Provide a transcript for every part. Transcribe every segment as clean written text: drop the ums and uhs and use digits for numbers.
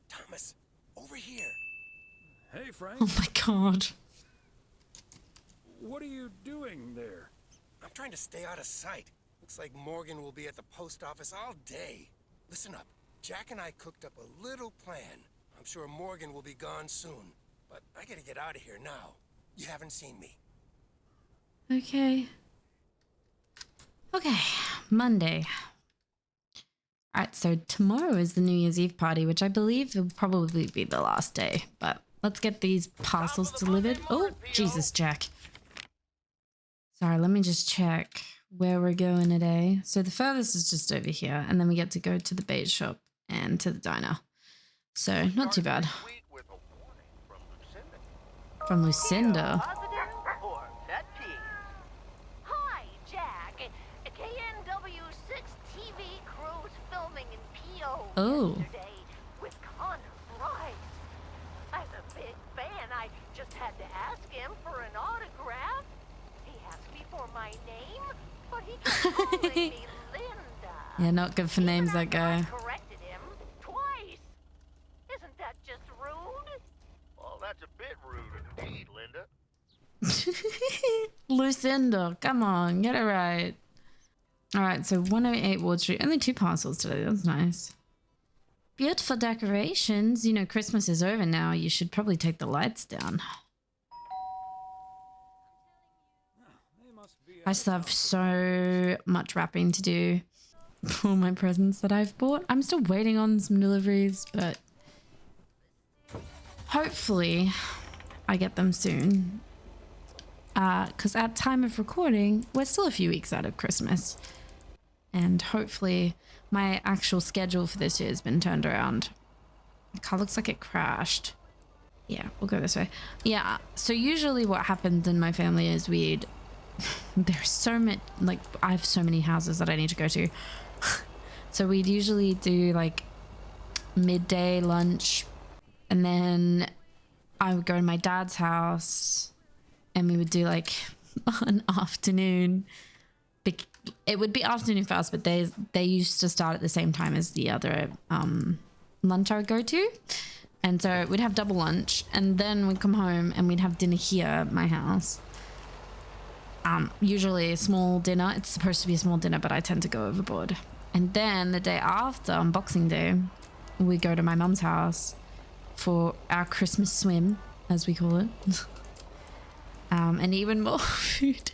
Thomas, over here. Hey, Frank. Oh my god. What are you doing there? I'm trying to stay out of sight. Looks like Morgan will be at the post office all day. Listen up. Jack and I cooked up a little plan. I'm sure Morgan will be gone soon. But I gotta get out of here now. You haven't seen me. Okay. Okay, Monday. Alright, so tomorrow is the New Year's Eve party, which I believe will probably be the last day. But let's get these parcels delivered. Oh, Jesus, Jack. Sorry, let me just check where we're going today. So the furthest is just over here, and then we get to go to the bait shop and to the diner. So, not too bad. From Lucinda. Hi, Jack. KNW6 TV crews filming in PO yesterday with Connor Bryce. As a big fan, I just had to ask him for an autograph. He asked me for my name, but he kept calling me Linda. Yeah, not good for names, that guy. I corrected him twice. Isn't that just rude? Well, that's a bit rude indeed, Linda. Lucinda, come on, get it right. Alright, so 108 Ward Street. Only 2 parcels today, that's nice. Beautiful decorations. You know, Christmas is over now. You should probably take the lights down. I still have so much wrapping to do for my presents that I've bought. I'm still waiting on some deliveries, but hopefully I get them soon. Because at time of recording, we're still a few weeks out of Christmas. And hopefully my actual schedule for this year has been turned around. The car looks like it crashed. Yeah, we'll go this way. Yeah, so usually what happens in my family is there's so many, like, I have so many houses that I need to go to. So we'd usually do like midday lunch, and then I would go to my dad's house and we would do like an afternoon. It would be afternoon for us, but they used to start at the same time as the other lunch I would go to. And so we'd have double lunch, and then we'd come home and we'd have dinner here at my house. Usually a small dinner. It's supposed to be a small dinner, but I tend to go overboard. And then the day after, on Boxing Day, we go to my mum's house for our Christmas swim, as we call it. And even more food.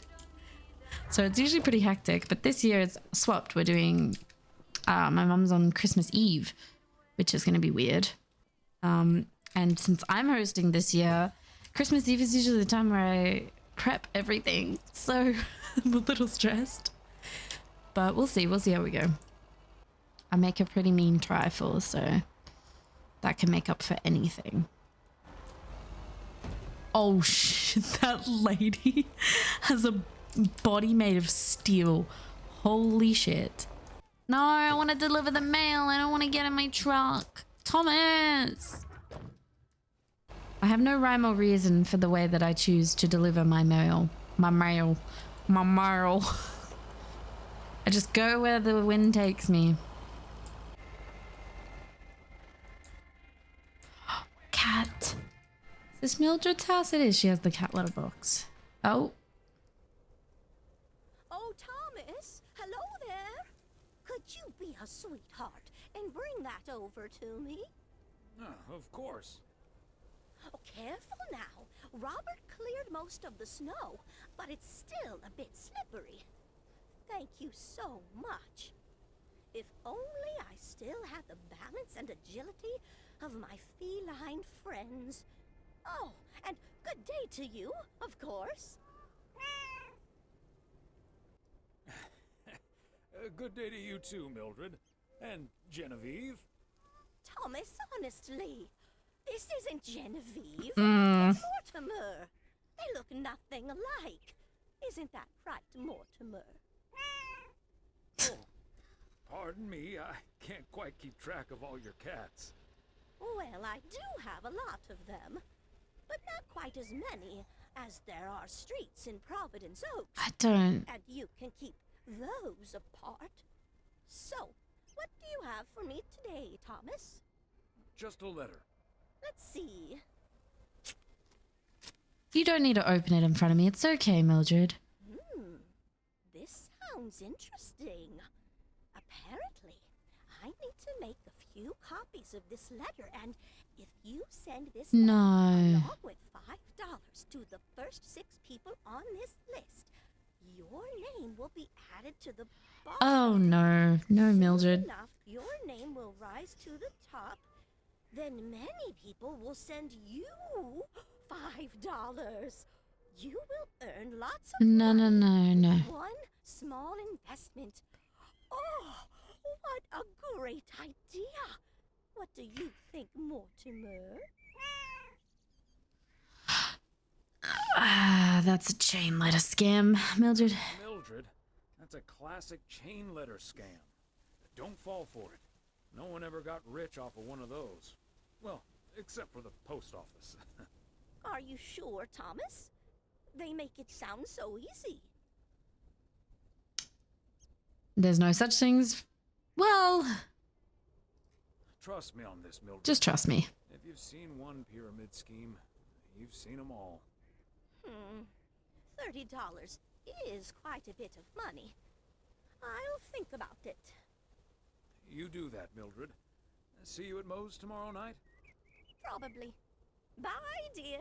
So it's usually pretty hectic, but this year it's swapped. We're doing, my mum's on Christmas Eve, which is going to be weird. And since I'm hosting this year, Christmas Eve is usually the time where I prep everything. So I'm a little stressed, but we'll see how we go. I make a pretty mean trifle, so that can make up for anything. Oh shit, that lady has a body made of steel. Holy shit. No, I want to deliver the mail. I don't want to get in my truck. Thomas! I have no rhyme or reason for the way that I choose to deliver my mail. My mail. I just go where the wind takes me. Cat. Is this Mildred's house? It is. She has the cat litter box. Oh. Oh, Thomas. Hello there. Could you be a sweetheart and bring that over to me? Of course. Oh, careful now. Robert cleared most of the snow, but it's still a bit slippery. Thank you so much. If only I still had the balance and agility of my feline friends. Oh, and good day to you, of course. Good day to you too, Mildred. And Genevieve. Thomas, honestly, this isn't Genevieve. It's Mortimer. They look nothing alike. Isn't that right, Mortimer? Oh, pardon me, I can't quite keep track of all your cats. Well, I do have a lot of them, but not quite as many as there are streets in Providence Oaks. I don't. And you can keep those apart. So, what do you have for me today, Thomas? just a letter. Let's see. You don't need to open it in front of me. It's okay, Mildred. This sounds interesting. Apparently, I need to make a few copies of this letter, and if you send this letter No. along with $5 to the first 6 people on this list, your name will be added to the bottom. Oh, no. No, Soon Mildred. enough, your name will rise to the top. Then many people will send you $5. You will earn lots of No, no, money no, no. with one small investment. Oh, what a great idea! What do you think, Mortimer? Ah, that's a chain letter scam, Mildred. Mildred, that's a classic chain letter scam. Don't fall for it. No one ever got rich off of one of those. Well, except for the post office. Are you sure, Thomas? They make it sound so easy. There's no such things. Well, Trust me on this, Mildred. just trust me. If you've seen one pyramid scheme, you've seen them all. $30 is quite a bit of money. I'll think about it. You do that, Mildred. See you at Moe's tomorrow night? Probably. Bye, dear.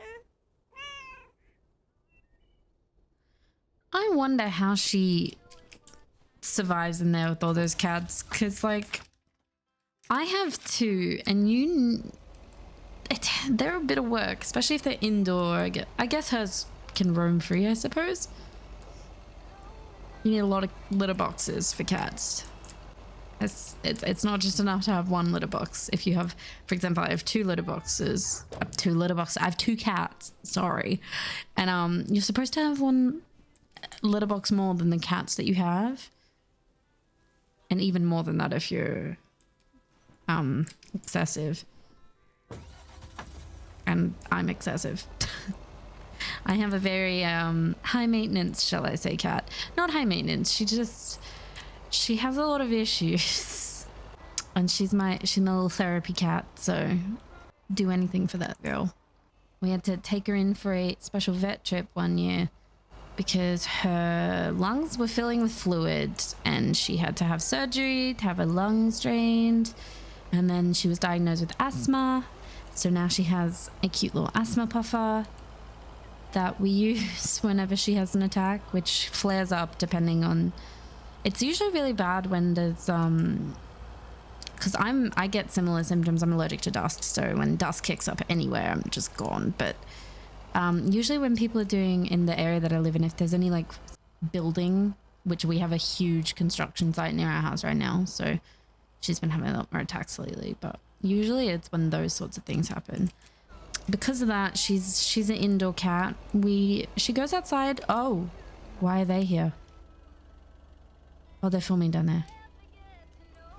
I wonder how she survives in there with all those cats. Because, like, I have 2, and they're a bit of work, especially if they're indoor. I guess hers can roam free, I suppose. You need a lot of litter boxes for cats. It's not just enough to have one litter box. If you have, for example, I have 2 litter boxes. I have 2 cats. Sorry, and you're supposed to have one litter box more than the cats that you have, and even more than that if you're excessive. And I'm excessive. I have a very high maintenance, shall I say, cat. Not high maintenance. She has a lot of issues. And she's my little therapy cat, so do anything for that girl. We had to take her in for a special vet trip one year because her lungs were filling with fluid and she had to have surgery to have her lungs drained. And then she was diagnosed with asthma. So now she has a cute little asthma puffer that we use whenever she has an attack, which flares up depending on... It's usually really bad when there's because I get similar symptoms. I'm allergic to dust, so when dust kicks up anywhere, I'm just gone. But usually when people are doing in the area that I live in, if there's any like building, which we have a huge construction site near our house right now, so she's been having a lot more attacks lately. But usually it's when those sorts of things happen. Because of that, she's an indoor cat. She goes outside. Oh, why are they here? Oh, they're filming down there.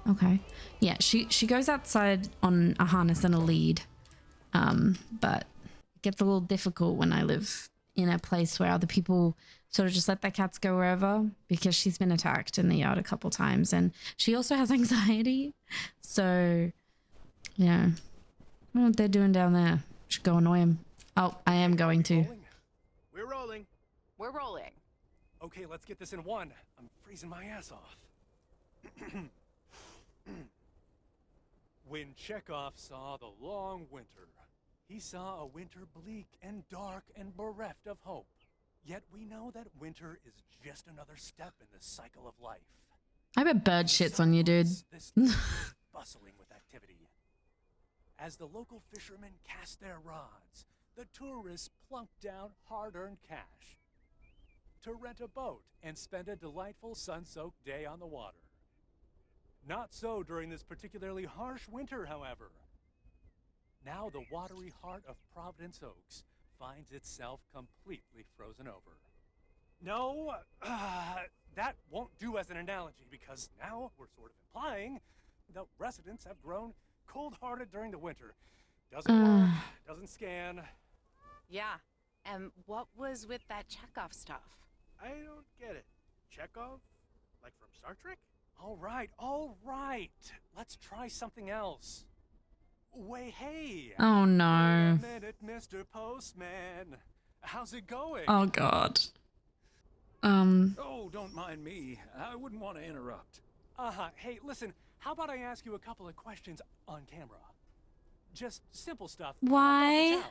Okay. Yeah, she goes outside on a harness and a lead. But it gets a little difficult when I live in a place where other people sort of just let their cats go wherever, because she's been attacked in the yard a couple times and she also has anxiety. So, yeah. I don't know what they're doing down there. Should go annoy him. Oh, I am going to. We're rolling. We're rolling. Okay, let's get this in one. I'm freezing my ass off. When Chekhov saw the long winter, he saw a winter bleak and dark and bereft of hope. Yet we know that winter is just another step in the cycle of life. I bet bird shits on you, dude. This land is bustling with activity. As the local fishermen cast their rods, the tourists plunk down hard-earned cash to rent a boat and spend a delightful sun-soaked day on the water. Not so during this particularly harsh winter, however. Now the watery heart of Providence Oaks finds itself completely frozen over. No, that won't do as an analogy, because now we're sort of implying the residents have grown cold-hearted during the winter. Doesn't work, doesn't scan. Yeah. And what was with that Chekhov stuff? I don't get it. Chekhov? Like from Star Trek? All right. Let's try something else. Way, hey! Oh Wait no. a minute, Mr. Postman. How's it going? Oh god. Oh, don't mind me. I wouldn't want to interrupt. Hey, listen, how about I ask you a couple of questions on camera? Just simple stuff. Why? About the town.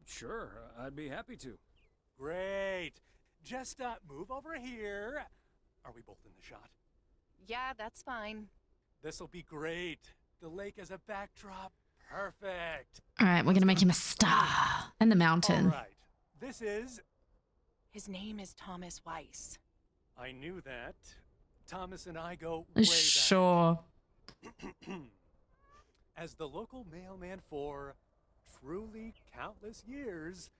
Sure, I'd be happy to. Great. Just, move over here. Are we both in the shot? Yeah, that's fine. This'll be great. The lake as a backdrop. Perfect. All right, we're gonna make him a star. And the mountain. All right. This is... His name is Thomas Weiss. I knew that. Thomas and I go way back. Sure. As the local mailman for truly countless years,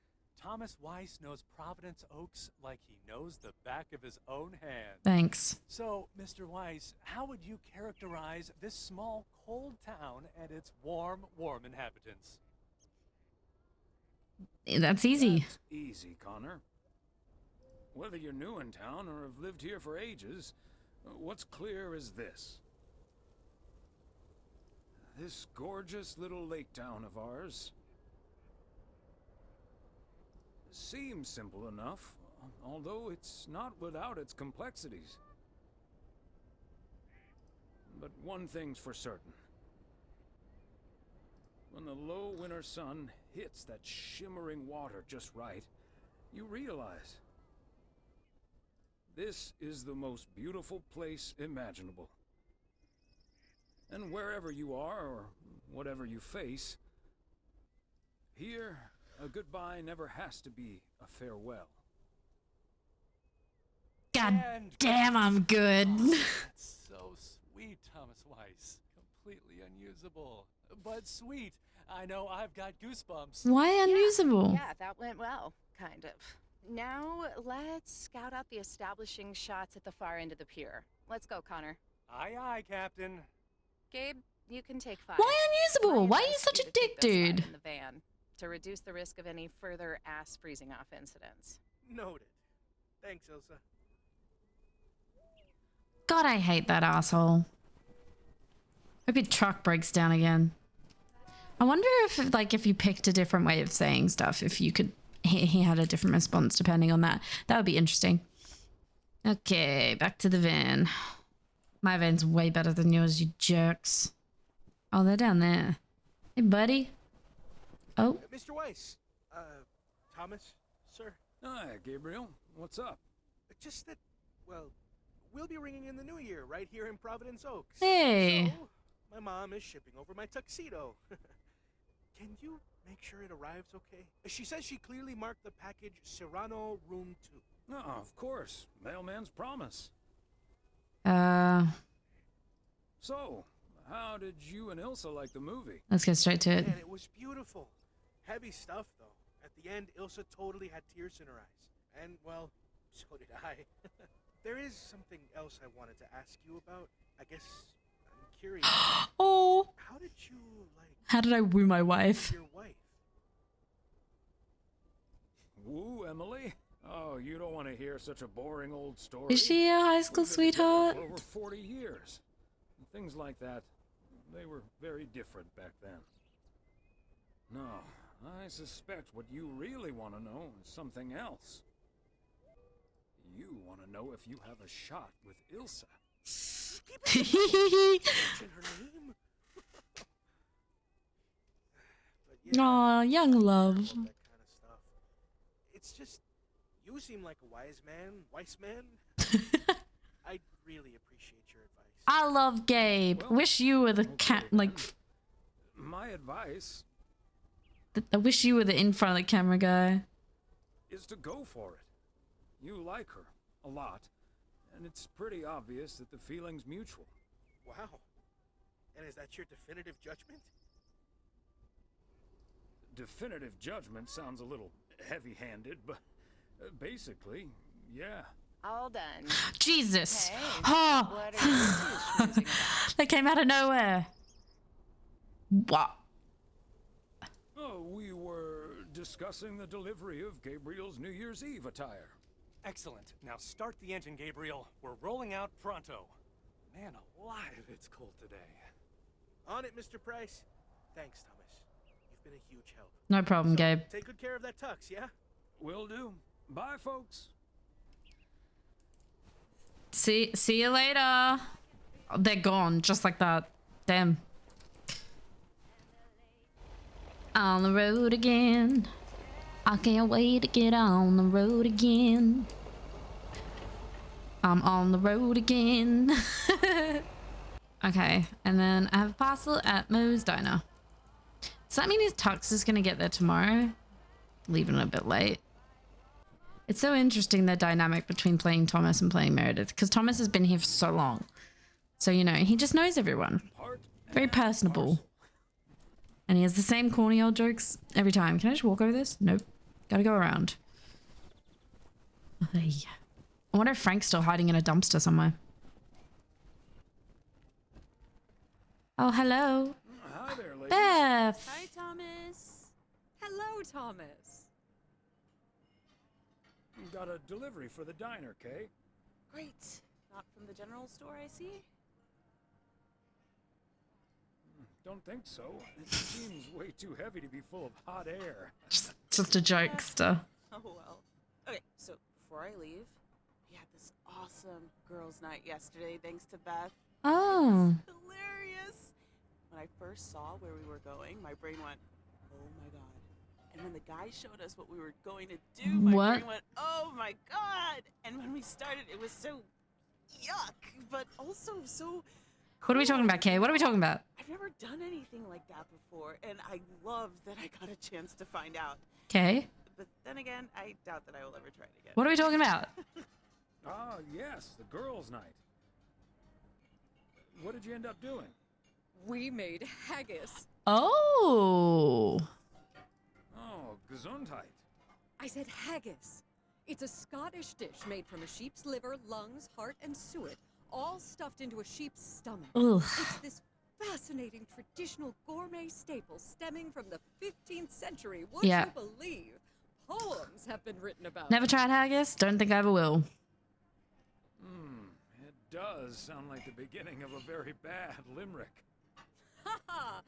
Thomas Weiss knows Providence Oaks like he knows the back of his own hand. Thanks. So, Mr. Weiss, how would you characterize this small, cold town and its warm, warm inhabitants? That's easy. That's easy, Connor. Whether you're new in town or have lived here for ages, what's clear is this. This gorgeous little lake town of ours seems simple enough, although it's not without its complexities. But one thing's for certain. When the low winter sun hits that shimmering water just right, you realize this is the most beautiful place imaginable. And wherever you are, or whatever you face, here, a goodbye never has to be a farewell. God And- damn, I'm good. That's so sweet, Thomas Weiss. Completely unusable, but sweet. I know I've got goosebumps. Why unusable? Yeah, that went well, kind of. Now, let's scout out the establishing shots at the far end of the pier. Let's go, Connor. Aye, aye, Captain. Gabe, you can take 5. Why unusable? My Why are you advice such to a to keep dick, this side dude? In the van to reduce the risk of any further ass freezing off incidents. Noted. Thanks, Ilsa. God, I hate that asshole. Hope your truck breaks down again. I wonder if, like, if you picked a different way of saying stuff, if you could, he had a different response depending on that. That would be interesting. Okay, back to the van. My van's way better than yours, you jerks. Oh, they're down there. Hey, buddy. Oh, Mr. Weiss. Thomas, sir. Hi, Gabriel. What's up? Just that, well, we'll be ringing in the new year right here in Providence Oaks. hey. So, my mom is shipping over my tuxedo. Can you make sure it arrives okay? She says she clearly marked the package Serrano Room 2. Oh, of course. Mailman's promise. So, how did you and Ilsa like the movie? Let's get straight to it. And it was beautiful. Heavy stuff, though. At the end, Ilsa totally had tears in her eyes. And, well, so did I. There is something else I wanted to ask you about. I guess I'm curious. Oh, How did you, how did I woo my wife? your wife? Woo, Emily? Oh, you don't want to hear such a boring old story. Is she a high school We've been together sweetheart? for over 40 years. Things like that, they were very different back then. No, I suspect what you really want to know is something else. You want to know if you have a shot with Ilsa. Mention her name? But yeah, Aw, young love. that kind of stuff. It's just, you seem like a wise man. I really appreciate your advice. I love Gabe. Well, Wish you were the cat, okay, like, then. My advice I wish you were the in front of the camera guy. is to go for it. You like her a lot, and it's pretty obvious that the feeling's mutual. Wow. And is that your definitive judgment? Definitive judgment sounds a little heavy-handed, but basically, yeah. All done. Jesus. Hey, Oh, what are you two schmoozing about? they came out of nowhere. What? Oh, we were discussing the delivery of Gabriel's New Year's Eve attire. Excellent. Now start the engine, Gabriel. We're rolling out pronto. Man alive, it's cold today. On it, Mr. Price. Thanks, Thomas. You've been a huge help. No problem, Gabe. Take good care of that tux, yeah? Will do. Bye, folks. See you later. They're gone, just like that. Damn. On the road again. I can't wait to get on the road again. I'm on the road again. Okay, and then I have a parcel at Moe's Diner. Does that mean his tux is gonna get there tomorrow? Leaving it a bit late. It's so interesting, the dynamic between playing Thomas and playing Meredith, because Thomas has been here for so long. So, you know, he just knows everyone. Very personable. And he has the same corny old jokes every time. Can I just walk over this? Nope. Gotta go around. Hey. I wonder if Frank's still hiding in a dumpster somewhere. Oh, hello. Hi there, ladies. Beth. Hi, Thomas. Hello, Thomas. Got a delivery for the diner, Kay. Great. Not from the general store, I see. Don't think so. It seems way too heavy to be full of hot air. Just a jokester. Oh, well. Okay, so before I leave, we had this awesome girls' night yesterday, thanks to Beth. Oh. Hilarious. When I first saw where we were going, my brain went, oh my god. And when the guy showed us what we were going to do, my brain went, oh my god. And when we started, it was so yuck, but also so What are we talking about, Kay? What are we talking about? I've never done anything like that before, and I love that I got a chance to find out. Kay? But then again, I doubt that I will ever try it again. What are we talking about? Ah, yes, the girls' night. What did you end up doing? We made haggis. Oh. Oh, Gesundheit. I said haggis. It's a Scottish dish made from a sheep's liver, lungs, heart, and suet, all stuffed into a sheep's stomach. Ugh. It's this fascinating traditional gourmet staple stemming from the 15th century. Would you believe? Poems have been written about Never it. tried haggis? Don't think I ever will. It does sound like the beginning of a very bad limerick. Ha ha!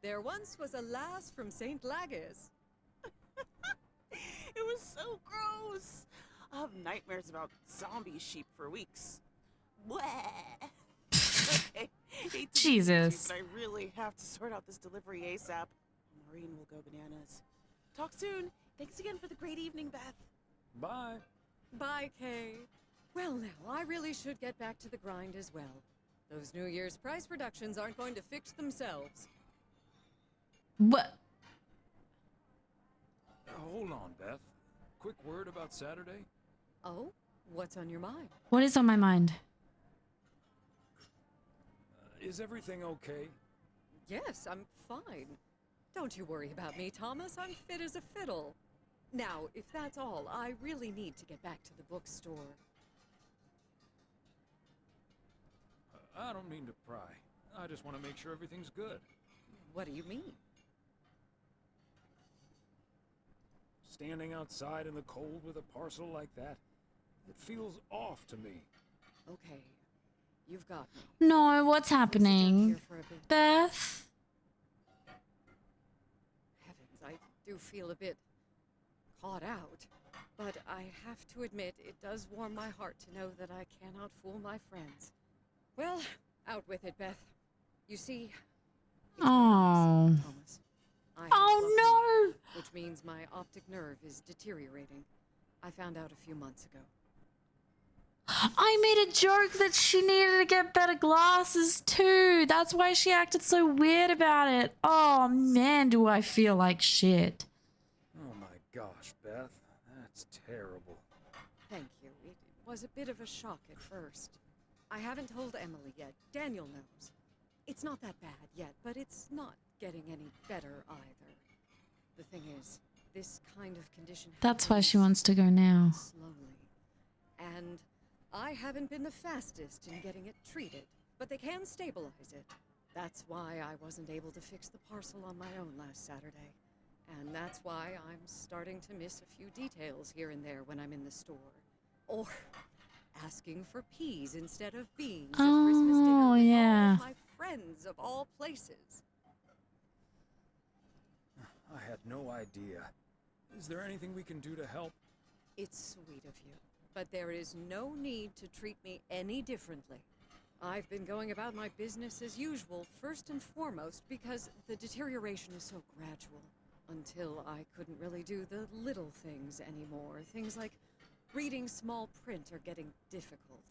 There once was a lass from St. Lagis. It was so gross. I'll have nightmares about zombie sheep for weeks. Bleh. Okay, hate to be Jesus. but I really have to sort out this delivery ASAP. Maureen will go bananas. Talk soon. Thanks again for the great evening, Beth. Bye. Bye, Kay. Well, now, I really should get back to the grind as well. Those New Year's price reductions aren't going to fix themselves. What? Hold on, Beth. Quick word about Saturday. Oh? What's on your mind? What is on my mind? Is everything okay? Yes, I'm fine. Don't you worry about me, Thomas. I'm fit as a fiddle. Now, if that's all, I really need to get back to the bookstore. I don't mean to pry. I just want to make sure everything's good. What do you mean? Standing outside in the cold with a parcel like that, it feels off to me. Okay, you've got me. No, what's Sit down happening? here for a bit. Beth? Heavens, I do feel a bit caught out. But I have to admit, it does warm my heart to know that I cannot fool my friends. Well, out with it, Beth. You see, it's Oh. Weiss, Thomas. I have Oh, glaucoma, which means my optic nerve is deteriorating. I found out a few months ago. I made a joke that she needed to get better glasses too. That's why she acted so weird about it. Oh man, do I feel like shit. Oh my gosh, Beth. That's terrible. Thank you. It was a bit of a shock at first. I haven't told Emily yet. Daniel knows. It's not that bad yet, but it's not getting any better either. The thing is, this kind of condition That's why she happens wants to go now. slowly. And I haven't been the fastest in getting it treated, but they can stabilize it. That's why I wasn't able to fix the parcel on my own last Saturday. And that's why I'm starting to miss a few details here and there when I'm in the store. Or asking for peas instead of beans at Christmas dinner Oh, with all yeah. of my friends Providence, of all places. I had no idea. Is there anything we can do to help? It's sweet of you, but there is no need to treat me any differently. I've been going about my business as usual, first and foremost, because the deterioration is so gradual. Until I couldn't really do the little things anymore. Things like reading small print are getting difficult,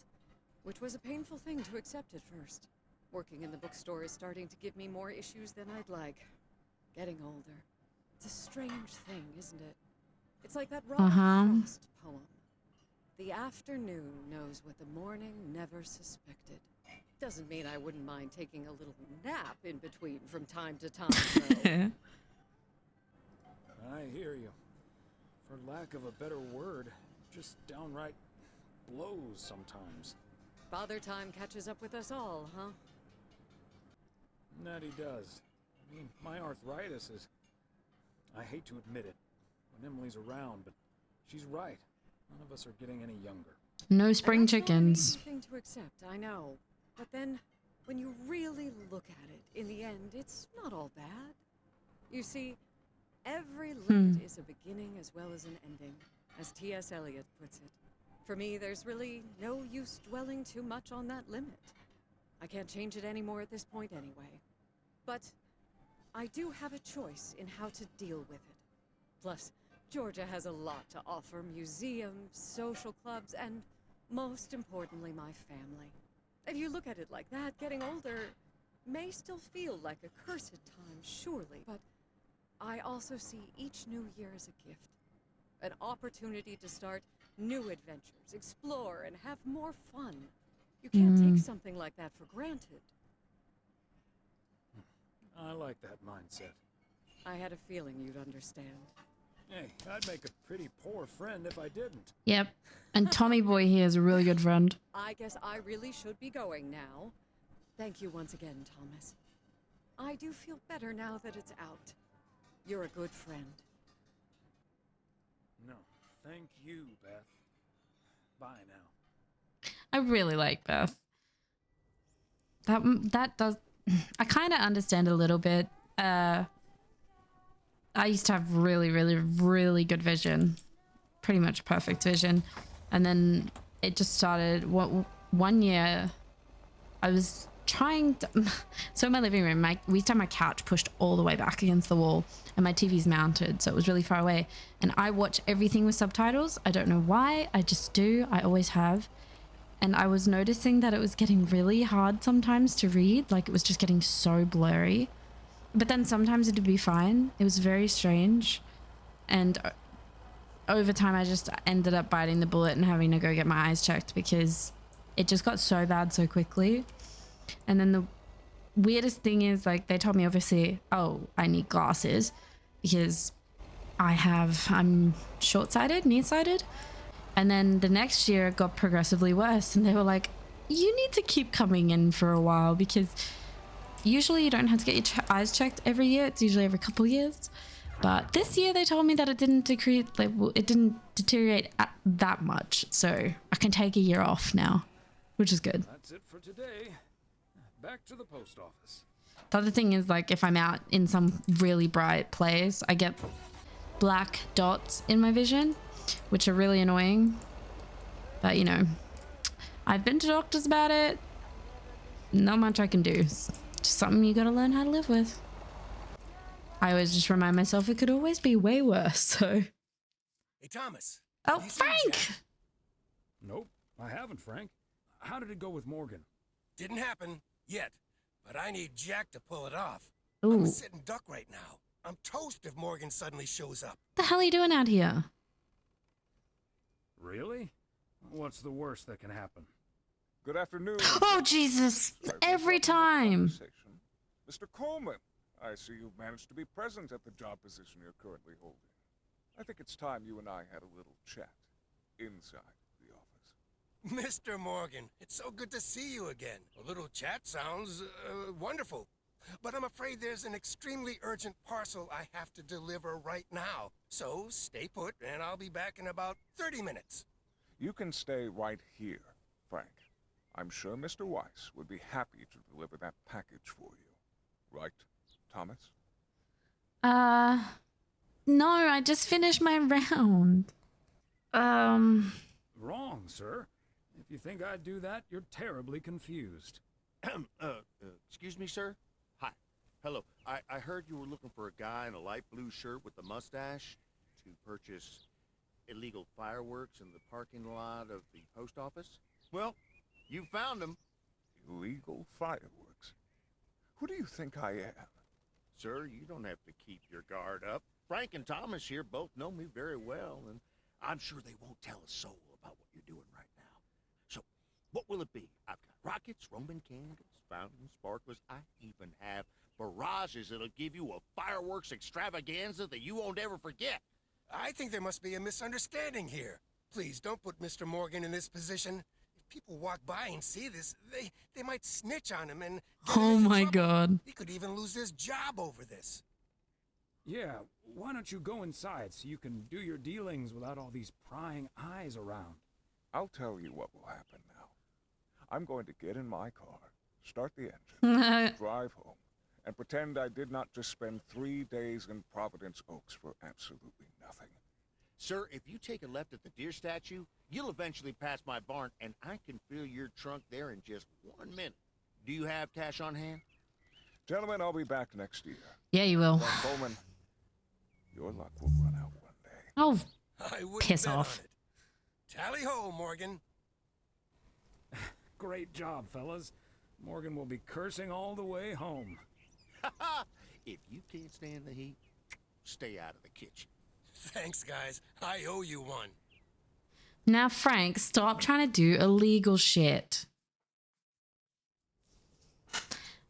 which was a painful thing to accept at first. Working in the bookstore is starting to give me more issues than I'd like. Getting older. It's a strange thing, isn't it? It's like that Robert Frost poem. The afternoon knows what the morning never suspected. Doesn't mean I wouldn't mind taking a little nap in between from time to time, though. I hear you. For lack of a better word, just downright blows sometimes. Father time catches up with us all, huh? That he does. I mean, my arthritis is... I hate to admit it when Emily's around, but she's right. None of us are getting any younger. No spring chickens. It's not an easy thing to accept, I know. But then, when you really look at it, in the end, it's not all bad. You see, every limit is a beginning as well as an ending, as T.S. Eliot puts it. For me, there's really no use dwelling too much on that limit. I can't change it anymore at this point anyway. But I do have a choice in how to deal with it. Plus, Georgia has a lot to offer: museums, social clubs, and most importantly, my family. If you look at it like that, getting older may still feel like a cursed time, surely, but I also see each new year as a gift. An opportunity to start new adventures, explore, and have more fun. You can't take something like that for granted. I like that mindset. I had a feeling you'd understand. Hey, I'd make a pretty poor friend if I didn't. Yep. And Tommy Boy here is a really good friend. I guess I really should be going now. Thank you once again, Thomas. I do feel better now that it's out. You're a good friend. No, thank you, Beth. Bye now. I really like Beth. That does... I kind of understand a little bit. I used to have really, really, really good vision. Pretty much perfect vision. And then it just started... One year, I was trying to... So in my living room, we used to have my couch pushed all the way back against the wall. And my TV's mounted, so it was really far away. And I watch everything with subtitles. I don't know why. I just do. I always have. And I was noticing that it was getting really hard sometimes to read. Like, it was just getting so blurry. But then sometimes it'd be fine. It was very strange. And over time, I just ended up biting the bullet and having to go get my eyes checked because it just got so bad so quickly. And then the weirdest thing is, like, they told me, obviously, oh, I need glasses because I'm short-sighted, nearsighted. And then the next year it got progressively worse. And they were like, you need to keep coming in for a while because usually you don't have to get your eyes checked every year. It's usually every couple years. But this year they told me that it didn't deteriorate that much. So I can take a year off now, which is good. That's it for today. Back to the post office. The other thing is, like, if I'm out in some really bright place, I get black dots in my vision, which are really annoying. But, you know, I've been to doctors about it. Not much I can do. It's just something you gotta learn how to live with. I always just remind myself it could always be way worse, so... Hey, Thomas. Oh, Frank! Nope, I haven't, Frank. How did it go with Morgan? Didn't happen yet, but I need Jack to pull it off. Ooh. I'm a sitting duck right now. I'm toast if Morgan suddenly shows up. What the hell are you doing out here? Really? What's the worst that can happen? Good afternoon. Oh, Jesus! Every time! Mr. Coleman, I see you've managed to be present at the job position you're currently holding. I think it's time you and I had a little chat inside the office. Mr. Morgan, it's so good to see you again. A little chat sounds wonderful. But I'm afraid there's an extremely urgent parcel I have to deliver right now. So stay put, and I'll be back in about 30 minutes. You can stay right here, Frank. I'm sure Mr. Weiss would be happy to deliver that package for you. No, I just finished my round. Wrong, sir. If you think I'd do that, you're terribly confused. Excuse me, sir? Hi. Hello. I heard you were looking for a guy in a light blue shirt with a mustache to purchase illegal fireworks in the parking lot of the post office? Well, you found him. Illegal fireworks? Who do you think I am? Sir, you don't have to keep your guard up. Frank and Thomas here both know me very well, and I'm sure they won't tell a soul about what you're doing right now. So, what will it be? I've got rockets, Roman candles, fountains, sparklers. I even have barrages that'll give you a fireworks extravaganza that you won't ever forget. I think there must be a misunderstanding here. Please, don't put Mr. Morgan in this position. If people walk by and see this, they might snitch on him and get him Oh into my trouble. god. He could even lose his job over this. Yeah, why don't you go inside so you can do your dealings without all these prying eyes around? I'll tell you what will happen now. I'm going to get in my car, start the engine, drive home, and pretend I did not just spend 3 days in Providence Oaks for absolutely nothing. Sir, if you take a left at the deer statue, you'll eventually pass my barn, and I can fill your trunk there in just 1 minute. Do you have cash on hand? Gentlemen, I'll be back next year. Yeah, you will. Then, Coleman, your luck will run out one day. Oh, I wouldn't piss bet off. on it. Tally ho, Morgan. Great job, fellas. Morgan will be cursing all the way home. If you can't stand the heat, stay out of the kitchen. Thanks, guys. I owe you one. Now, Frank, stop trying to do illegal shit.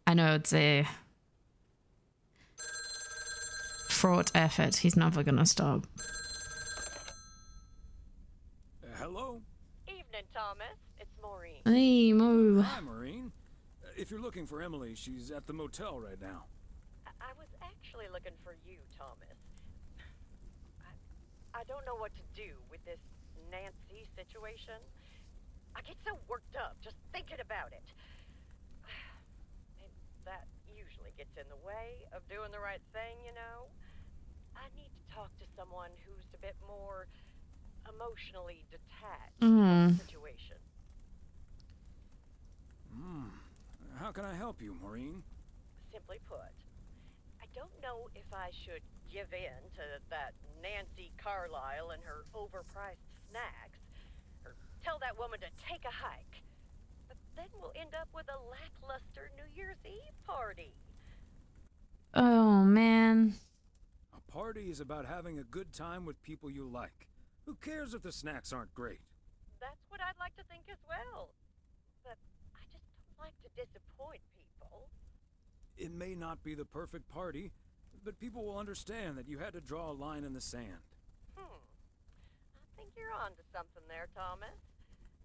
I know it's a fraught effort. He's never gonna stop. Hello? Evening, Thomas. It's Maureen. Hey, Moo. Hi, Maureen. If you're looking for Emily, she's at the motel right now. I was actually looking for you, Thomas. I don't know what to do with this Nancy situation. I get so worked up just thinking about it. And that usually gets in the way of doing the right thing, you know? I need to talk to someone who's a bit more emotionally detached from the situation. How can I help you, Maureen? Simply put, I don't know if I should give in to that Nancy Carlisle and her overpriced snacks, or tell that woman to take a hike. But then we'll end up with a lackluster New Year's Eve party. Oh, man. A party is about having a good time with people you like. Who cares if the snacks aren't great? That's what I'd like to think as well. But I just don't like to disappoint people. It may not be the perfect party, but people will understand that you had to draw a line in the sand. I think you're onto something there, Thomas.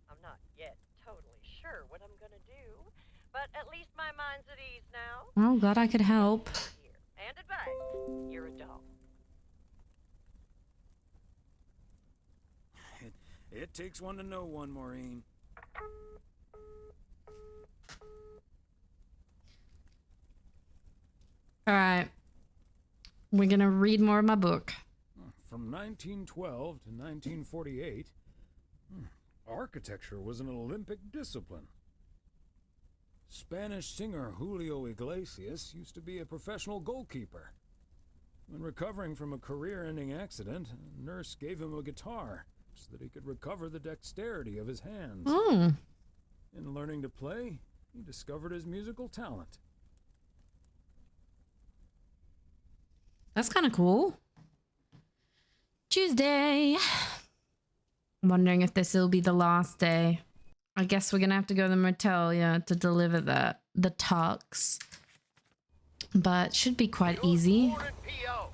I'm not yet totally sure what I'm gonna do, but at least my mind's at ease now. Oh, glad I could help. Here. And advice. You're a doll. It takes one to know one, Maureen. All right. We're going to read more of my book. From 1912 to 1948, architecture was an Olympic discipline. Spanish singer Julio Iglesias used to be a professional goalkeeper. When recovering from a career-ending accident, a nurse gave him a guitar so that he could recover the dexterity of his hands. In learning to play, he discovered his musical talent. That's kind of cool. Tuesday. I'm wondering if this will be the last day. I guess we're gonna have to go to the motel, yeah, to deliver the tux. But should be quite easy. Morning, P.O.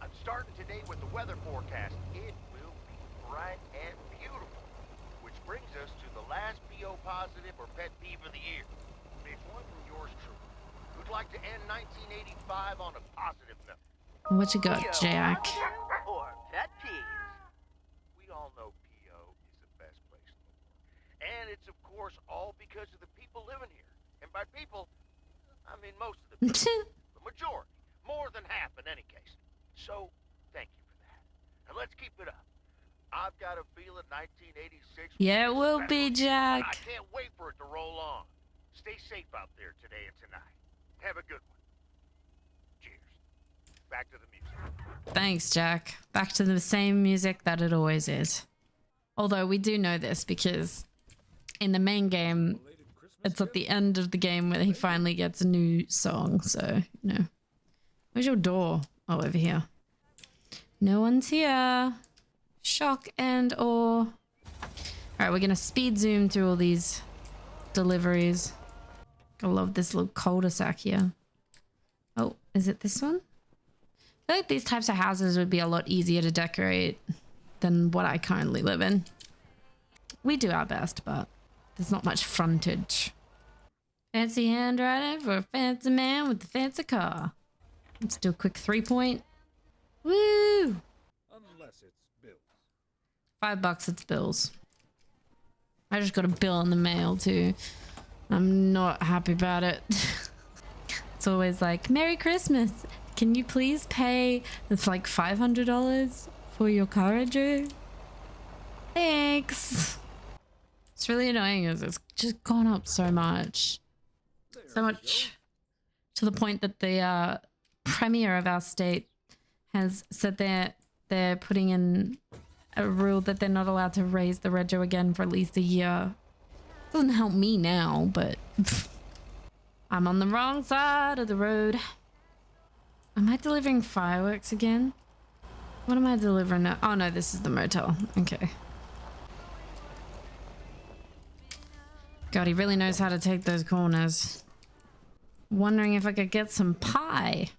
I'm starting today with the weather forecast. It will be bright and beautiful. Which brings us to the last P.O. positive or pet peeve of the year. It's one from yours truly, who'd like to end 1985 on a positive note. What you got, Jack? Or pet peeves. We all know P.O. is the best place in the world. And it's, of course, all because of the people living here. And by people, I mean most of the people. The majority. More than half in any case. So, thank you for that. And let's keep it up. I've got a feeling 1986 Yeah, it will special be, year, and Jack. I can't wait for it to roll on. Stay safe out there today and tonight. Have a good one. Cheers. Back to the music. Thanks, Jack. Back to the same music that it always is. Although we do know this because in the main game, it's at the end of the game where he finally gets a new song. So, you know. Where's your door? Oh, over here. No one's here. Shock and awe. Alright, we're gonna speed zoom through all these deliveries. I love this little cul-de-sac here. Oh, is it this one? I feel like these types of houses would be a lot easier to decorate than what I currently live in. We do our best, but there's not much frontage. Fancy handwriting for a fancy man with a fancy car. Let's do a quick 3-point. Woo! Unless it's bills. $5, it's bills. I just got a bill in the mail too. I'm not happy about it. It's always like, Merry Christmas. Can you please pay? It's like $500 for your car I drew. Thanks. It's really annoying as it's just gone up so much. So much to the point that the premier of our state has said they're putting in a rule that they're not allowed to raise the rego again for at least a year. Doesn't help me now, but I'm on the wrong side of the road. Am I delivering fireworks again? What am I delivering now? Oh no, this is the motel. Okay. God, he really knows how to take those corners. Wondering if I could get some pie.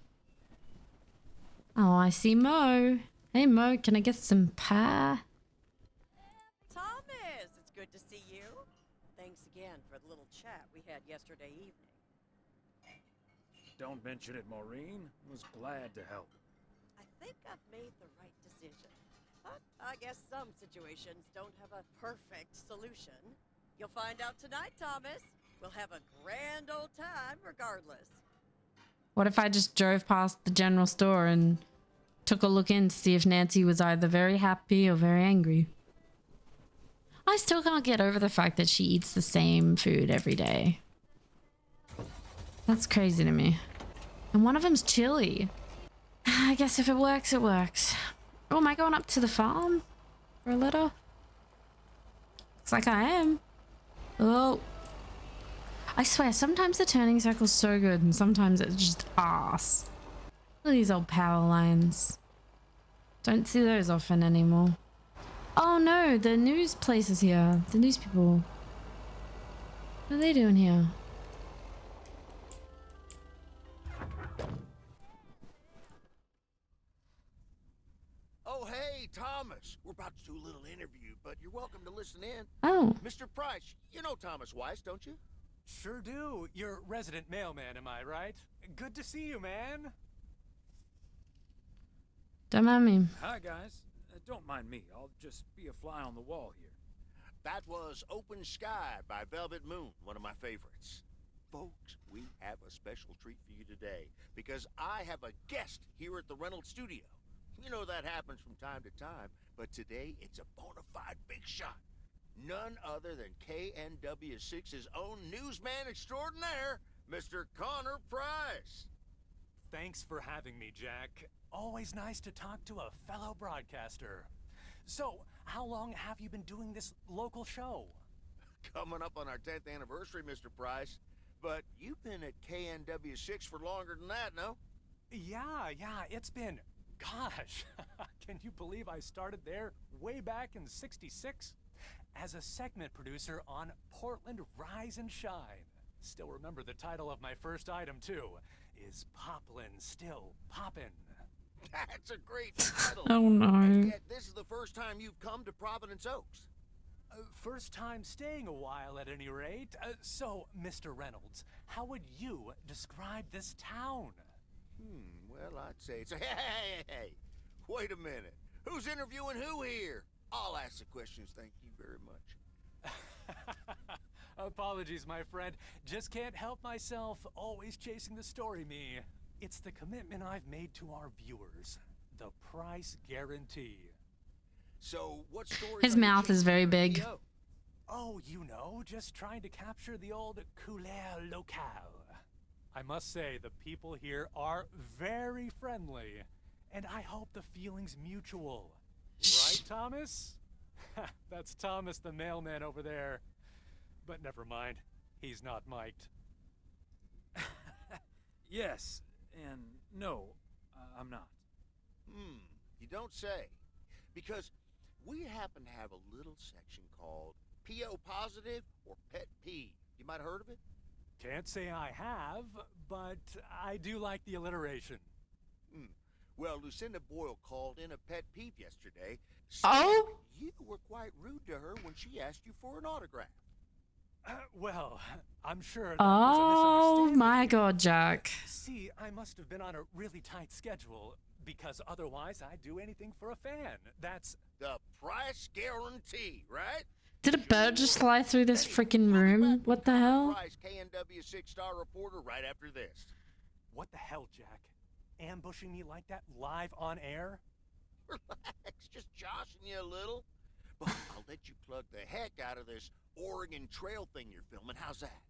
Oh, I see Mo. Hey Mo, can I get some pie? Thomas, it's good to see you. Thanks again for the little chat we had yesterday evening. Don't mention it, Maureen. Was glad to help. I think I've made the right decision. But I guess some situations don't have a perfect solution. You'll find out tonight, Thomas. We'll have a grand old time regardless. What if I just drove past the general store and took a look in to see if Nancy was either very happy or very angry? I still can't get over the fact that she eats the same food every day. That's crazy to me. And one of them's chili. I guess if it works, it works. Oh, am I going up to the farm for a little? Looks like I am. Oh. I swear, sometimes the turning circle's so good and sometimes it's just ass. Look at these old power lines. Don't see those often anymore. Oh no, the news place is here. The news people. What are they doing here? Oh, hey, Thomas. We're about to do a little interview, but you're welcome to listen in. Oh. Mr. Price, you know Thomas Weiss, don't you? Sure do. You're resident mailman, am I right? Good to see you, man. Don't mind me. Hi, guys. Don't mind me. I'll just be a fly on the wall here. That was Open Sky by Velvet Moon, one of my favorites. Folks, we have a special treat for you today because I have a guest here at the Reynolds studio. You know that happens from time to time, but today it's a bona fide big shot. None other than KNW6's own newsman extraordinaire, Mr. Connor Price. Thanks for having me, Jack. Always nice to talk to a fellow broadcaster. So, how long have you been doing this local show? Coming up on our 10th anniversary, Mr. Price. But you've been at KNW6 for longer than that, no? Yeah, it's been... Gosh, can you believe I started there way back in '66? As a segment producer on Portland Rise and Shine. Still remember the title of my first item, too. Is Poplin Still Poppin'? That's a great title. Oh no. And yet this is the first time you've come to Providence Oaks. First time staying a while at any rate. So, Mr. Reynolds, how would you describe this town? Well, I'd say it's... Hey! Wait a minute. Who's interviewing who here? I'll ask the questions, thank you very much. Apologies, my friend. Just can't help myself. Always chasing the story, me. It's the commitment I've made to our viewers. the price guarantee. So, what story? His mouth is very big. Oh, you know, just trying to capture the old couleur locale. I must say, the people here are very friendly, and I hope the feeling's mutual. Right, Thomas? That's Thomas the mailman over there. But never mind, he's not mic'd. Yes, and no, I'm not. You don't say. Because we happen to have a little section called P.O. Positive or Pet Peeve. You might have heard of it? Can't say I have, but I do like the alliteration. Well, Lucinda Boyle called in a pet peeve yesterday. Oh? You were quite rude to her when she asked you for an autograph. Well, I'm sure that Oh was a misunderstanding. my god, Jack. See, I must have been on a really tight schedule, because otherwise I'd do anything for a fan. That's the price guarantee, right? Did a bird just fly through this freaking room? What the hell? Price KNW 6-star reporter right after this. What the hell, Jack? Ambushing me like that live on air? Relax, just joshing you a little. But I'll let you plug the heck out of this Oregon Trail thing you're filming. How's that?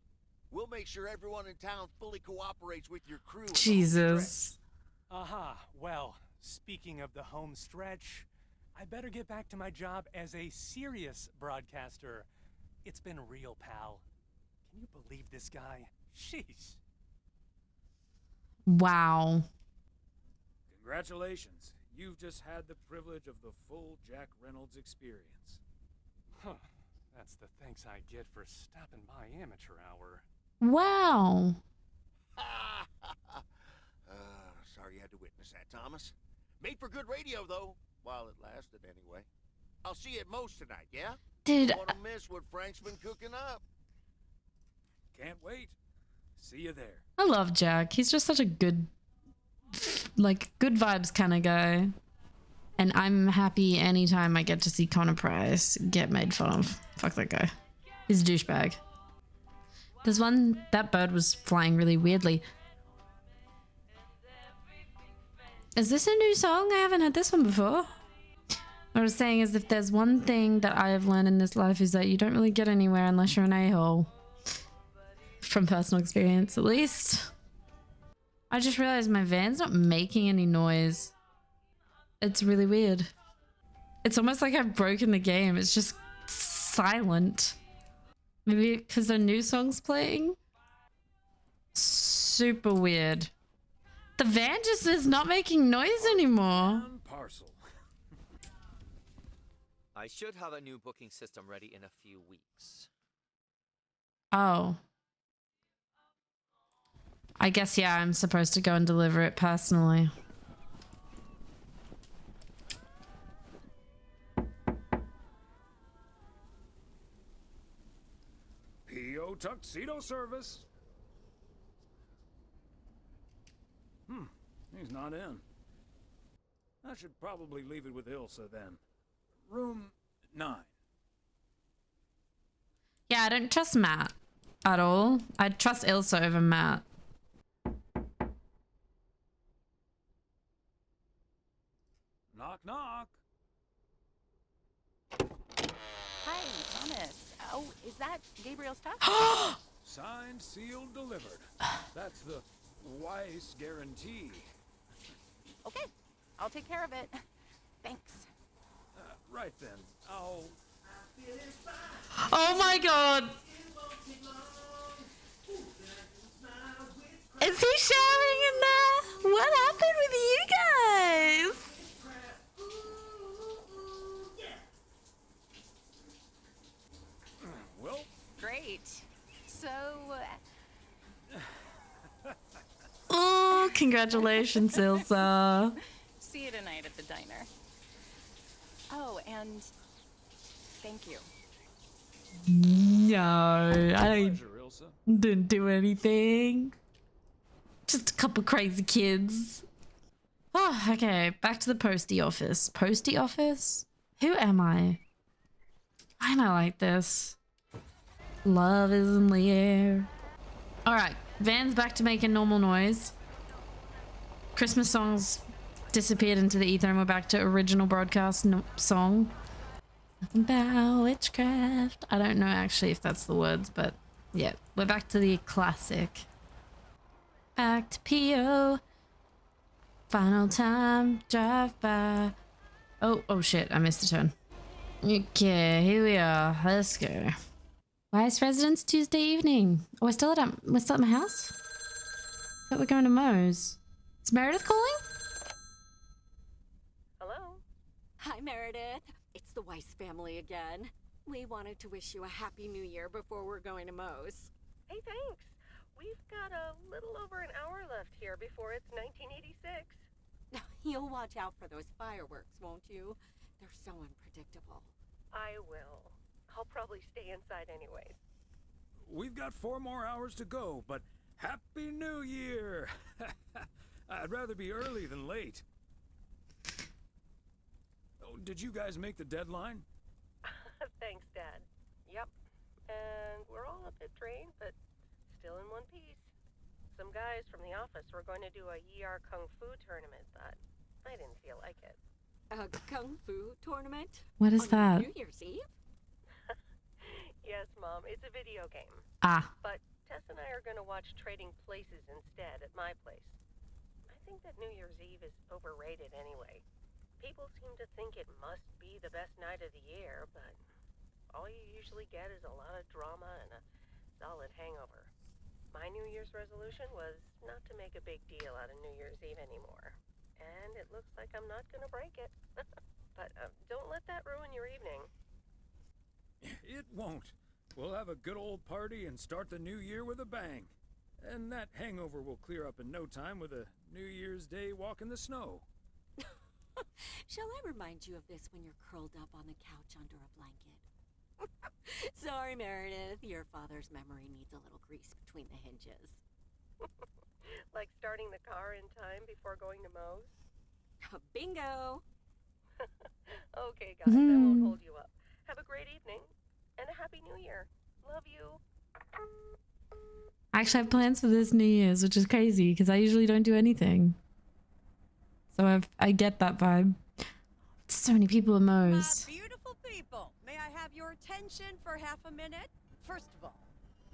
We'll make sure everyone in town fully cooperates with your crew. Jesus. Aha, well, speaking of the home stretch, I better get back to my job as a serious broadcaster. It's been real, pal. Can you believe this guy? Sheesh. Wow. Congratulations. You've just had the privilege of the full Jack Reynolds experience. Huh. That's the thanks I get for stopping by amateur hour. Wow. Sorry you had to witness that, Thomas. Made for good radio, though, while it lasted anyway. I'll see you at Moe's tonight, yeah? Dude. Don't want to miss what Frank's been cooking up. Can't wait. See you there. I love Jack. He's just such a good, like, good vibes kind of guy. And I'm happy anytime I get to see Connor Price get made fun of. Fuck that guy. He's a douchebag. There's one, that bird was flying really weirdly. Is this a new song? I haven't heard this one before. What I was saying is, if there's one thing that I have learned in this life, is that you don't really get anywhere unless you're an a-hole. From personal experience, at least. I just realized my van's not making any noise. It's really weird. It's almost like I've broken the game. It's just silent. Maybe because the new song's playing? Super weird. The van just is not making noise anymore. Parcel. I should have a new booking system ready in a few weeks. Oh. I guess, yeah, I'm supposed to go and deliver it personally. P.O. Tuxedo Service. He's not in. I should probably leave it with Ilsa then. Room 9. Yeah, I don't trust Matt at all. I'd trust Ilsa over Matt. Knock, knock. Hi, Thomas. Oh, is that Gabriel's stuff? Signed, sealed, delivered. That's the Weiss guarantee. Okay, I'll take care of it. Thanks. Right then. I'll... Oh my god! Is he shouting in there? What happened with you guys? Well... Great. So... Oh, congratulations, Ilsa. See you tonight at the diner. Oh, and thank you. No, I Pleasure, Ilsa. didn't do anything. Just a couple crazy kids. Oh, okay, back to the postie office. Postie office? Who am I? Why am I like this? Love is in the air. Alright, van's back to making normal noise. Christmas songs disappeared into the ether and we're back to original broadcast song. Nothing about witchcraft. I don't know actually if that's the words, but yeah, we're back to the classic. Back to P.O. Final time, drive by. Oh shit, I missed a turn. Okay, here we are. Let's go. Weiss residence Tuesday evening. Oh, we're still at my house? I thought we're going to Moe's. Is Meredith calling? Hello? Hi, Meredith. It's the Weiss family again. We wanted to wish you a happy new year before we're going to Moe's. Hey, thanks. We've got a little over an hour left here before it's 1986. You'll watch out for those fireworks, won't you? They're so unpredictable. I will. I'll probably stay inside anyways. We've got 4 more hours to go, but Happy New Year! I'd rather be early than late. Oh, did you guys make the deadline? Thanks, Dad. Yep. And we're all a bit drained, but still in one piece. Some guys from the office were going to do a ER Kung Fu tournament, but I didn't feel like it. A Kung Fu tournament? What is that? New Year's Eve? Yes, Mom, it's a video game. Ah. But Tess and I are going to watch Trading Places instead at my place. I think that New Year's Eve is overrated anyway. People seem to think it must be the best night of the year, but all you usually get is a lot of drama and a solid hangover. My New Year's resolution was not to make a big deal out of New Year's Eve anymore. And it looks like I'm not going to break it. But don't let that ruin your evening. It won't. We'll have a good old party and start the new year with a bang. And that hangover will clear up in no time with a New Year's Day walk in the snow. Shall I remind you of this when you're curled up on the couch under a blanket? Sorry, Meredith. Your father's memory needs a little grease between the hinges. Like starting the car in time before going to Moe's? Bingo! Okay, guys, I won't hold you up. Have a great evening, and a Happy New Year. Love you. I actually have plans for this New Year's, which is crazy because I usually don't do anything. So I get that vibe. So many people at Moe's. My beautiful people, may I have your attention for half a minute? First of all,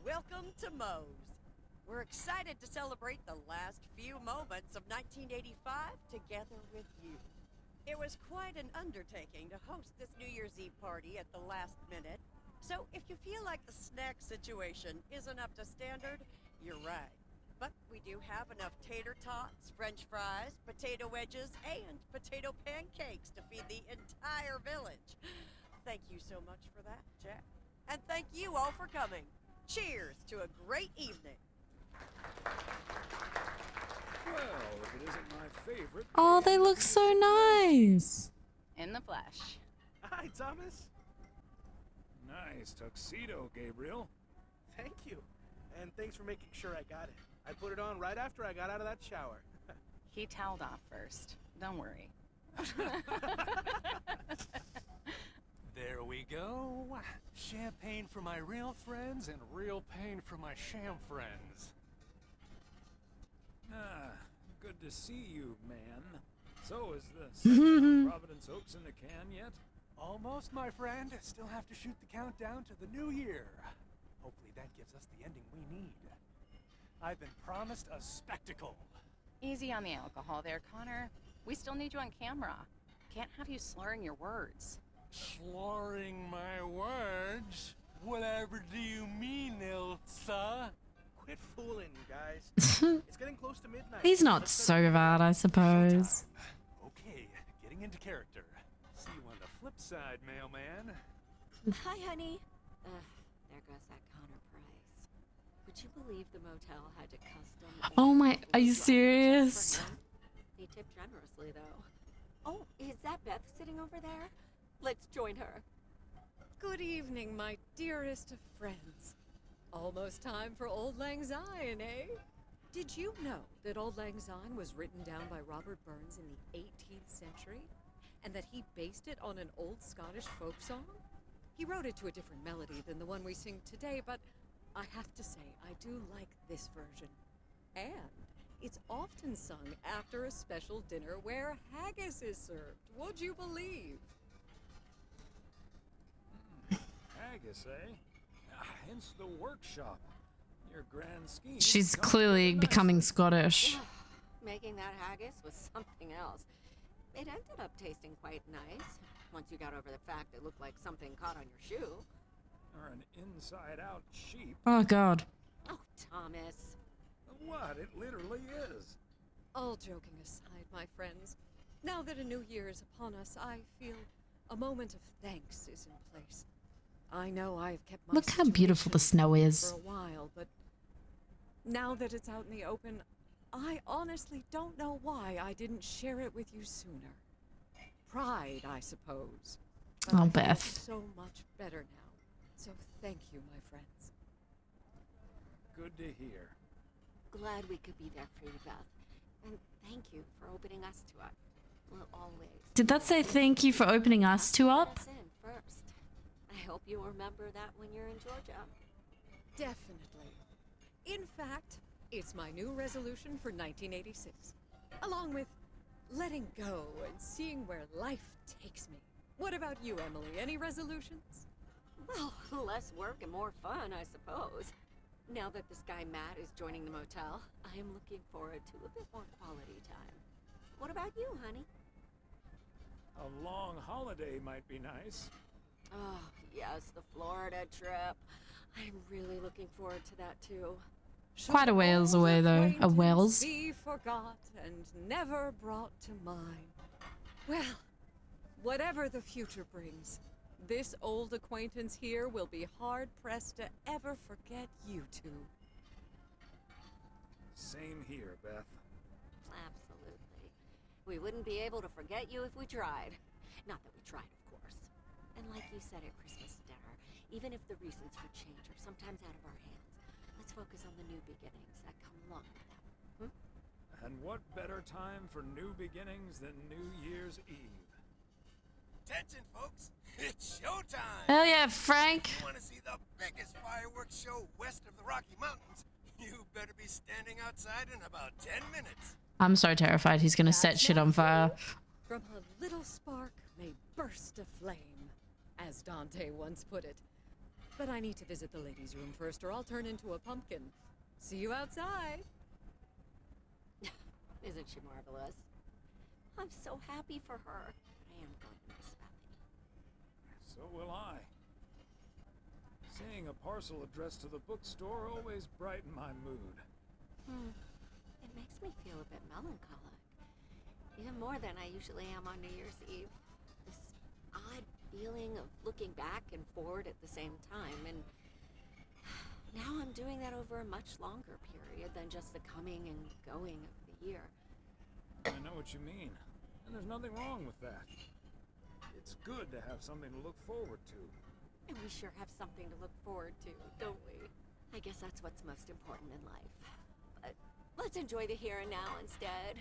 welcome to Moe's. We're excited to celebrate the last few moments of 1985 together with you. It was quite an undertaking to host this New Year's Eve party at the last minute. So if you feel like the snack situation isn't up to standard, you're right. But we do have enough tater tots, french fries, potato wedges, and potato pancakes to feed the entire village. Thank you so much for that, Jack. And thank you all for coming. Cheers to a great evening. Well, if it isn't my favorite... Oh, they look so nice. In the flesh. Hi, Thomas. Nice tuxedo, Gabriel. Thank you. And thanks for making sure I got it. I put it on right after I got out of that shower. He toweled off first. Don't worry. There we go. Champagne for my real friends and real pain for my sham friends. Ah, good to see you, man. So, is the second Providence Oaks in the can yet? Almost, my friend. Still have to shoot the countdown to the new year. Hopefully that gives us the ending we need. I've been promised a spectacle. Easy on the alcohol there, Connor. We still need you on camera. Can't have you slurring your words. Slurring my words? Whatever do you mean, Ilsa? Quit fooling, guys. It's getting close to midnight. He's not so bad, I suppose. Okay, getting into character. See you on the flip side, mailman. Hi, honey. There goes that Connor Price. Would you believe the motel had a custom... Oh my, are you serious? They tip generously, though. Oh, is that Beth sitting over there? Let's join her. Good evening, my dearest of friends. Almost time for Auld Lang Syne, eh? Did you know that Auld Lang Syne was written down by Robert Burns in the 18th century? And that he based it on an old Scottish folk song? He wrote it to a different melody than the one we sing today, but I have to say, I do like this version. And It's often sung after a special dinner where haggis is served. Would you believe? Haggis, eh? Hence the workshop. Your grand scheme. She's clearly becoming Scottish. Making that haggis was something else. It ended up tasting quite nice, once you got over the fact it looked like something caught on your shoe. Or an inside-out sheep. Oh, God. Oh, Thomas. What? It literally is. All joking aside, my friends, now that a new year is upon us, I feel a moment of thanks is in place. I know I've kept my Look how beautiful the snow is. for a while, but now that it's out in the open, I honestly don't know why I didn't share it with you sooner. Pride, I suppose. But Oh, I feel Beth. so much better now. So thank you, my friends. Good to hear. Glad we could be there for you, Beth. And thank you for opening us to it. We'll always. Did that say thank you for opening us two up? Let us in first. I hope you'll remember that when you're in Georgia. Definitely. In fact, it's my new resolution for 1986. Along with letting go and seeing where life takes me. What about you, Emily? Any resolutions? Well, less work and more fun, I suppose. Now that this guy Matt is joining the motel, I am looking forward to a bit more quality time. What about you, honey? A long holiday might be nice. Oh, yes, the Florida trip. I'm really looking forward to that, too. Quite a ways away, though. A Wales. Be forgot and never brought to mind. Well, whatever the future brings, this old acquaintance here will be hard-pressed to ever forget you two. Same here, Beth. Absolutely. We wouldn't be able to forget you if we tried. Not that we tried, of course. And like you said at Christmas dinner, even if the reasons for change are sometimes out of our hands, let's focus on the new beginnings that come along with them. And what better time for new beginnings than New Year's Eve? Attention, folks. It's showtime. Hell yeah, Frank. If you want to see the biggest fireworks show west of the Rocky Mountains, you better be standing outside in about 10 minutes. I'm so terrified he's gonna set shit on fire. From a little spark may burst a flame, as Dante once put it. But I need to visit the ladies' room first, or I'll turn into a pumpkin. See you outside. Isn't she marvelous? I'm so happy for her. I am going to miss Bethany. So will I. Seeing a parcel addressed to the bookstore always brightened my mood. It makes me feel a bit melancholic. Even more than I usually am on New Year's Eve. This odd feeling of looking back and forward at the same time, and now I'm doing that over a much longer period than just the coming and going of the year. I know what you mean, and there's nothing wrong with that. It's good to have something to look forward to. And we sure have something to look forward to, don't we? I guess that's what's most important in life. But let's enjoy the here and now instead.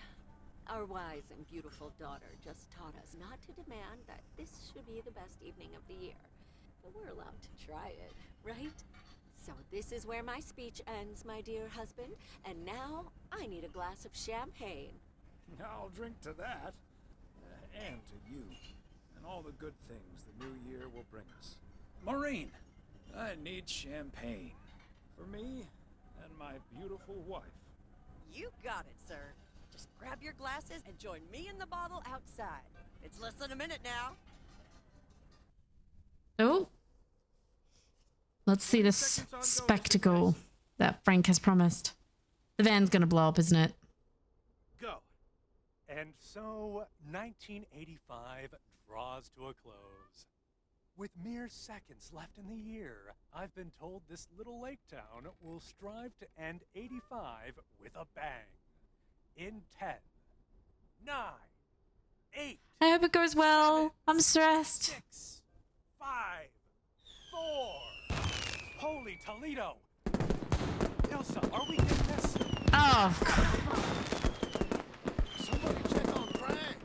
Our wise and beautiful daughter just taught us not to demand that this should be the best evening of the year. But we're allowed to try it, right? So this is where my speech ends, my dear husband. And now I need a glass of champagne. I'll drink to that, and to you, and all the good things the new year will bring us. Maureen, I need champagne. For me and my beautiful wife. You got it, sir. Just grab your glasses and join me in the bottle outside. It's less than a minute now. Oh. Let's see this spectacle that Frank has promised. The van's gonna blow up, isn't it? Go. And so, 1985 draws to a close. With mere seconds left in the year, I've been told this little lake town will strive to end 85 with a bang. In 10, 9, 8. I hope it goes well. I'm stressed. 6, 5, 4. Holy Toledo! Ilsa, are we getting this? Oh. Somebody check on Frank.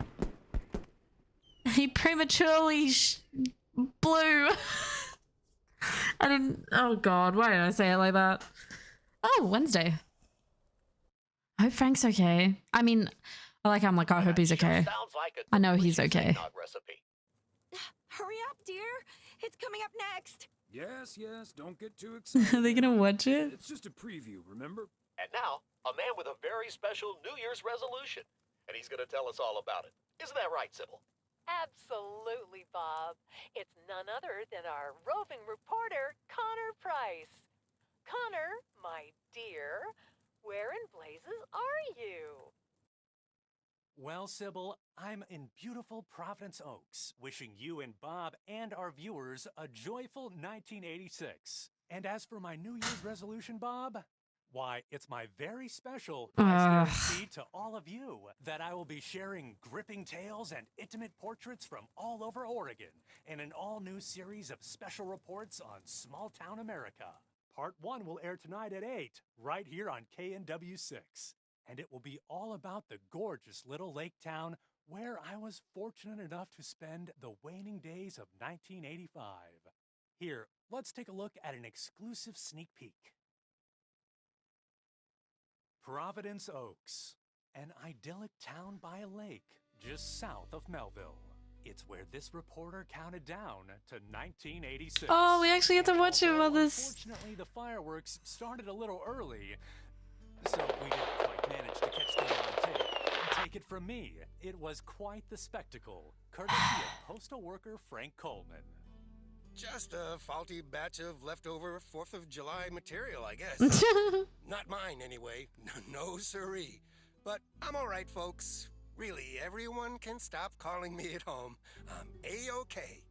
He prematurely blew. I didn't. Oh God, why did I say it like that? Oh, Wednesday. hope Frank's okay. I mean, I hope he's okay. I know he's okay. Hurry up, dear. It's coming up next. Yes, don't get too excited. Are they gonna watch it? It's just a preview, remember? And now, a man with a very special New Year's resolution. And he's going to tell us all about it. Isn't that right, Sybil? Absolutely, Bob. It's none other than our roving reporter, Connor Price. Connor, my dear, where in blazes are you? Well, Sybil, I'm in beautiful Providence Oaks, wishing you and Bob and our viewers a joyful 1986. And as for my New Year's resolution, Bob, why, it's my very special guarantee to all of you that I will be sharing gripping tales and intimate portraits from all over Oregon in an all-new series of special reports on small-town America. Part 1 will air tonight at 8, right here on KNW6. And it will be all about the gorgeous little lake town where I was fortunate enough to spend the waning days of 1985. Here, let's take a look at an exclusive sneak peek. Providence Oaks, an idyllic town by a lake just south of Melville. It's where this reporter counted down to 1986. Oh, we actually get to watch it about this. Unfortunately, the fireworks started a little early, so we didn't quite manage to catch them on tape. Take it from me, it was quite the spectacle, courtesy of postal worker Frank Coleman. Just a faulty batch of leftover 4th of July material, I guess. Not mine, anyway. No siree. But I'm all right, folks. Really, everyone can stop calling me at home. I'm A-okay.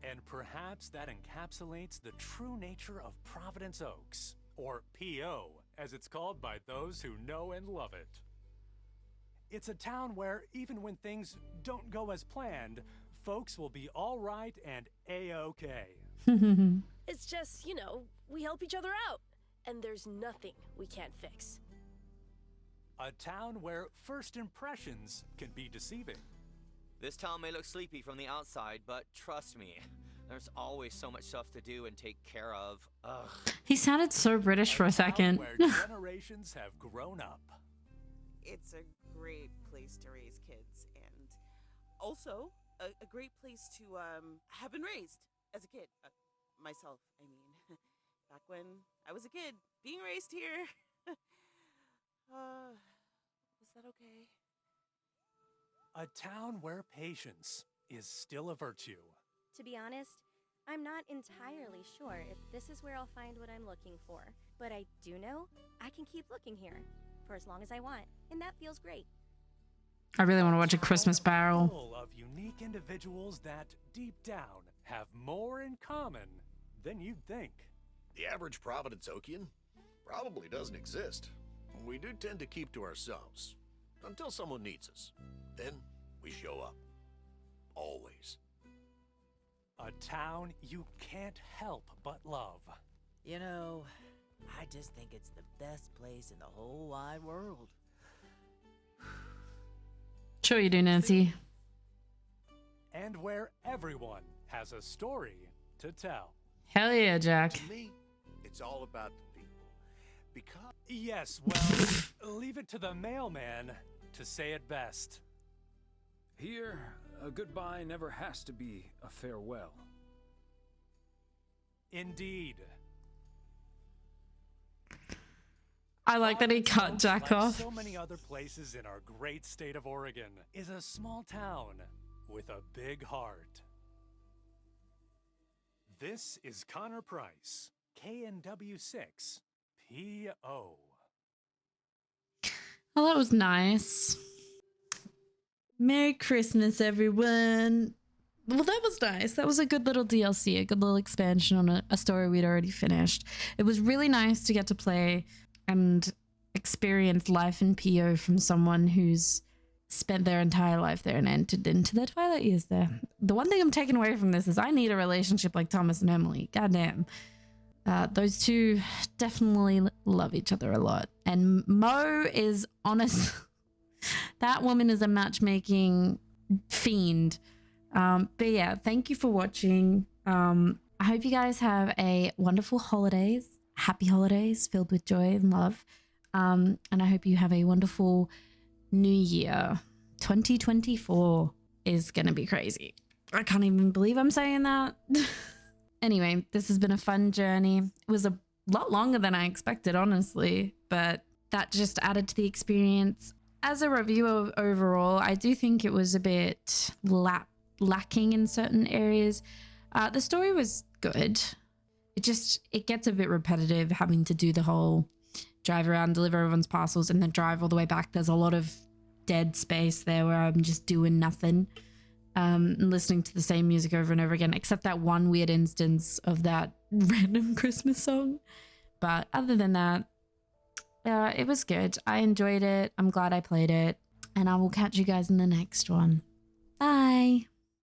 And perhaps that encapsulates the true nature of Providence Oaks, or P.O., as it's called by those who know and love it. It's a town where, even when things don't go as planned, folks will be all right and A-okay. It's just, we help each other out, and there's nothing we can't fix. A town where first impressions can be deceiving. This town may look sleepy from the outside, but trust me, there's always so much stuff to do and take care of. Ugh. He sounded so British for a second. Where generations have grown up. It's a great place to raise kids, and also a great place to have been raised as a kid. Myself, I mean, back when I was a kid, being raised here. Was that okay? A town where patience is still a virtue. To be honest, I'm not entirely sure if this is where I'll find what I'm looking for. But I do know I can keep looking here for as long as I want, and that feels great. I really want to watch A Christmas Barrel. Full of unique individuals that, deep down, have more in common than you'd think. The average Providence Okian probably doesn't exist. We do tend to keep to ourselves until someone needs us. Then we show up. Always. A town you can't help but love. I just think it's the best place in the whole wide world. Sure you do, Nancy. And where everyone has a story to tell. Hell yeah, Jack. To me, it's all about the people. Because... Yes, well, leave it to the mailman to say it best. Here, a goodbye never has to be a farewell. Indeed. I like that he cut Jack like off. So many other places in our great state of Oregon is a small town with a big heart. This is Connor Price, KNW6, P.O. Oh, that was nice. Merry Christmas, everyone. Well, that was nice. That was a good little DLC, a good little expansion on a story we'd already finished. It was really nice to get to play and experience life in PO from someone who's spent their entire life there and entered into their twilight years there. The one thing I'm taking away from this is I need a relationship like Thomas and Emily. Goddamn. Those two definitely love each other a lot. And Mo is honest. That woman is a matchmaking fiend. But yeah, thank you for watching. I hope you guys have a wonderful holidays. Happy holidays filled with joy and love. And I hope you have a wonderful new year. 2024 is going to be crazy. I can't even believe I'm saying that. Anyway, this has been a fun journey. It was a lot longer than I expected, honestly, but that just added to the experience. As a reviewer overall, I do think it was a bit lacking in certain areas. The story was good. It gets a bit repetitive having to do the whole drive around, deliver everyone's parcels, and then drive all the way back. There's a lot of dead space there where I'm just doing nothing, listening to the same music over and over again, except that one weird instance of that random Christmas song. But other than that, it was good. I enjoyed it. I'm glad I played it, and I will catch you guys in the next one. Bye.